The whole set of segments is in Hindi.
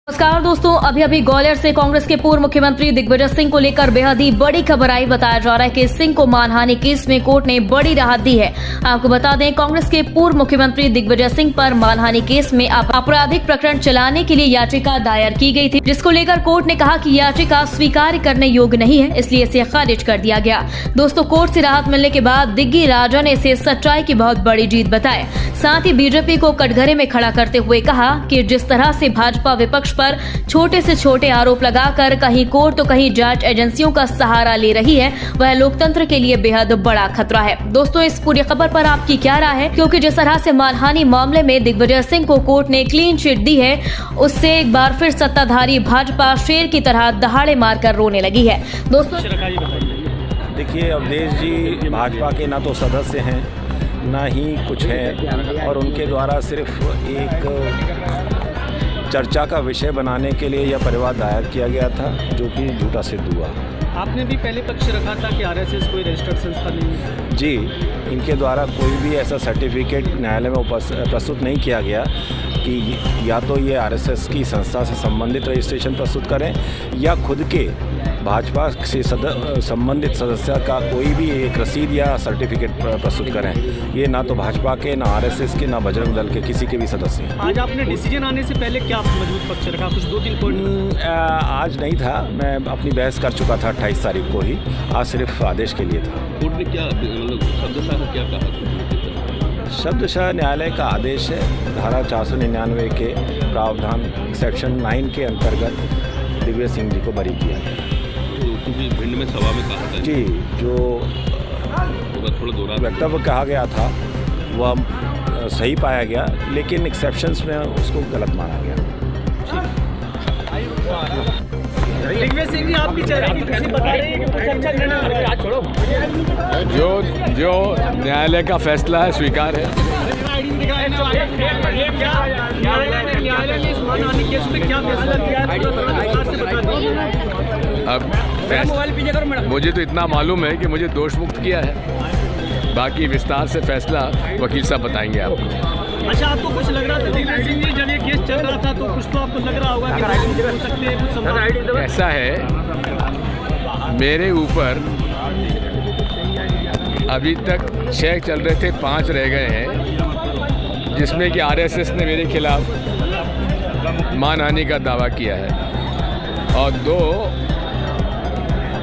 नमस्कार दोस्तों, अभी ग्वालियर से कांग्रेस के पूर्व मुख्यमंत्री दिग्विजय सिंह को लेकर बेहद ही बड़ी खबर आई। बताया जा रहा है कि सिंह को मानहानि केस में कोर्ट ने बड़ी राहत दी है। आपको बता दें, कांग्रेस के पूर्व मुख्यमंत्री दिग्विजय सिंह पर मानहानि केस में आपराधिक प्रकरण चलाने के लिए याचिका दायर की गई थी, जिसको लेकर कोर्ट ने कहा कि याचिका स्वीकार करने योग्य नहीं है, इसलिए इसे खारिज कर दिया गया। दोस्तों, कोर्ट से राहत मिलने के बाद दिग्गी राजा ने इसे सच्चाई की बहुत बड़ी जीत बताया। साथ ही बीजेपी को कटघरे में खड़ा करते हुए कहा कि जिस तरह से भाजपा विपक्ष पर छोटे से छोटे आरोप लगाकर कहीं कोर्ट तो कहीं जांच एजेंसियों का सहारा ले रही है, वह लोकतंत्र के लिए बेहद बड़ा खतरा है। दोस्तों, इस पूरी खबर पर आपकी क्या राय है? क्योंकि जिस तरह से मानहानि मामले में दिग्विजय सिंह को कोर्ट ने क्लीन चिट दी है, उससे एक बार फिर सत्ताधारी भाजपा शेर की तरह दहाड़े मारकर रोने लगी है। दोस्तों, देखिए, अवधेश जी भाजपा के ना तो सदस्य हैं, ना ही कुछ है, और उनके द्वारा सिर्फ एक चर्चा का विषय बनाने के लिए यह परिवाद दायर किया गया था, जो कि झूठा सिद्ध हुआ। आपने भी पहले पक्ष रखा था कि आरएसएस कोई रजिस्टर्ड संस्था नहीं है। जी, इनके द्वारा कोई भी ऐसा सर्टिफिकेट न्यायालय में प्रस्तुत नहीं किया गया कि या तो ये आरएसएस की संस्था से संबंधित रजिस्ट्रेशन प्रस्तुत करें या खुद के भाजपा से संबंधित सदस्य का कोई भी एक रसीद या सर्टिफिकेट प्रस्तुत करें। ये ना तो भाजपा के, ना आरएसएस के, ना बजरंग दल के किसी के भी सदस्य हैं। आज आपने डिसीजन आने से पहले क्या मजबूत पक्ष रखा? कुछ 2-3 पॉइंट? आज नहीं था, मैं अपनी बहस कर चुका था 28 तारीख को ही। आज सिर्फ आदेश के लिए था। कोर्ट ने क्या शब्दशः क्या कहा? शब्दशः न्यायालय का आदेश है। धारा 499 के प्रावधान सेक्शन 9 के अंतर्गत दिग्विजय सिंह जी को बरी किया है। भी भिंड में सभा में कहा था जी, जो थोड़ा वक्तव्य कहा गया था वह सही पाया गया, लेकिन एक्सेप्शंस में उसको गलत माना गया। दिग्विजय सिंह जी, आपकी चेहरे की खुशी बता रही है कि कुछ अच्छा निर्णय हो रहा है। जो न्यायालय का फैसला है स्वीकार है। न्यायालय ने इस मानहानि केस में क्या फैसला किया है? अब मुझे तो इतना मालूम है कि मुझे दोष मुक्त किया है, बाकी विस्तार से फैसला वकील साहब बताएंगे आपको। अच्छा, आपको कुछ लग रहा था दिग्विजय सिंह जी जब ये केस चल रहा था तो कुछ तो आपको लग रहा होगा कि हो सकते हैं कुछ? ऐसा है, मेरे ऊपर अभी तक 6 चल रहे थे, 5 रह गए हैं, जिसमें कि आरएसएस ने मेरे खिलाफ मानहानि का दावा किया है और 2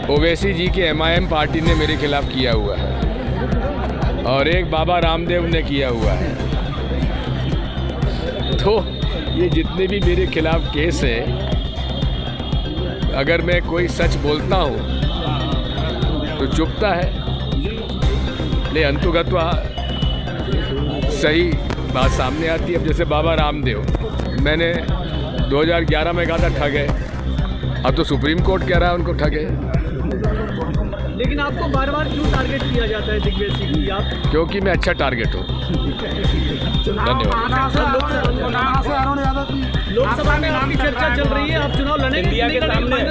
ओवैसी जी के एमआईएम पार्टी ने मेरे खिलाफ किया हुआ है और एक बाबा रामदेव ने किया हुआ है। तो ये जितने भी मेरे खिलाफ केस हैं, अगर मैं कोई सच बोलता हूँ तो चुपता है, ले अंतुगत्वा सही बात सामने आती है। अब जैसे बाबा रामदेव, मैंने 2011 में कहा था ठगे, अब तो सुप्रीम कोर्ट कह रहा है उनको ठगे। लेकिन आपको बार बार क्यों टारगेट किया जाता है दिग्विजय सिंह जी? आप क्योंकि मैं अच्छा टारगेट हूँ। धन्यवाद। लोकसभा में आपकी चर्चा चल रही है, आप चुनाव लड़ेंगे?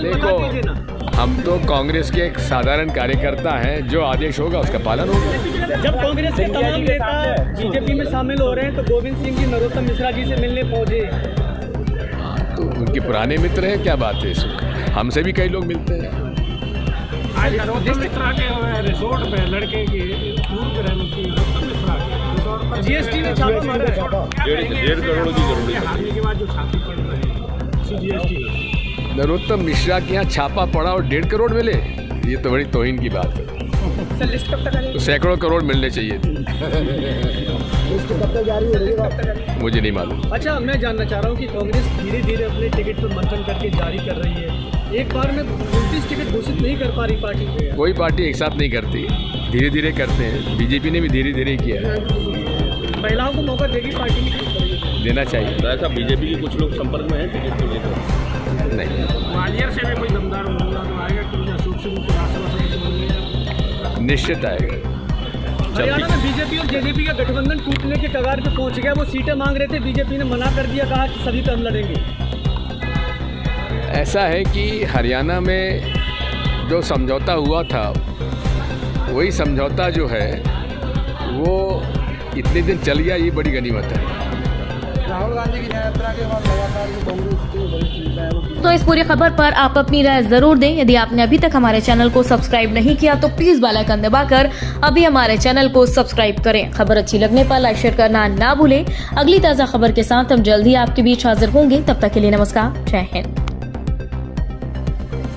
देखो, हम तो कांग्रेस के एक साधारण कार्यकर्ता हैं, जो आदेश होगा उसका पालन होगा। जब कांग्रेस के तमाम नेता बीजेपी में शामिल हो रहे हैं तो गोविंद सिंह जी नरोत्तम मिश्रा जी से मिलने पहुंचे, तो उनके पुराने मित्र हैं, क्या बात है इसमें? हमसे भी कई लोग मिलते हैं। आज मिश्रा के रिसोर्ट में लड़के की पूर्व मिश्रा के जीएसटी में छापा मारा है। 1.5 करोड़ की जरूरत है के बाद जो छापी पड़ रही है जीएसटी, नरोत्तम मिश्रा के यहाँ छापा पड़ा और 1.5 करोड़ मिले, ये तो बड़ी तौहीन की बात है। तो सैकड़ों करोड़ मिलने चाहिए थे। मुझे नहीं मालूम। अच्छा, मैं जानना चाह रहा हूँ कि कांग्रेस धीरे धीरे अपने टिकट पर मंथन करके जारी कर रही है। एक बार में 29 टिकट घोषित नहीं कर पा रही पार्टी। कोई पार्टी एक साथ नहीं करती, धीरे धीरे करते हैं। बीजेपी ने भी धीरे धीरे किया है। महिलाओं को मौका देगी पार्टी? देना चाहिए। ऐसा बीजेपी के कुछ लोग संपर्क में हैं टिकट को लेकर? नहीं। ग्वालियर से भी कोई दमदार मामला तो आएगा क्योंकि अशोक सिंह को राष्ट्रपति निश्चित आएगा। हरियाणा में बीजेपी और जेजेपी का गठबंधन टूटने के कगार पे पहुंच गया। वो सीटें मांग रहे थे, बीजेपी ने मना कर दिया, कहा कि सभी पे हम लड़ेंगे। ऐसा है कि हरियाणा में जो समझौता हुआ था, वही समझौता जो है वो इतने दिन चल गया, ये बड़ी गनीमत है। राहुल गांधी की न्याय यात्रा के बाद लगातार जो कांग्रेस के वरिष्ठ नेता है वो तो इस पूरी खबर पर आप अपनी राय जरूर दें। यदि आपने अभी तक हमारे चैनल को सब्सक्राइब नहीं किया तो प्लीज बेल आइकन दबाकर अभी हमारे चैनल को सब्सक्राइब करें। खबर अच्छी लगने पर लाइक शेयर करना ना भूलें। अगली ताजा खबर के साथ हम जल्द ही आपके बीच हाजिर होंगे। तब तक के लिए नमस्कार, जय हिंद।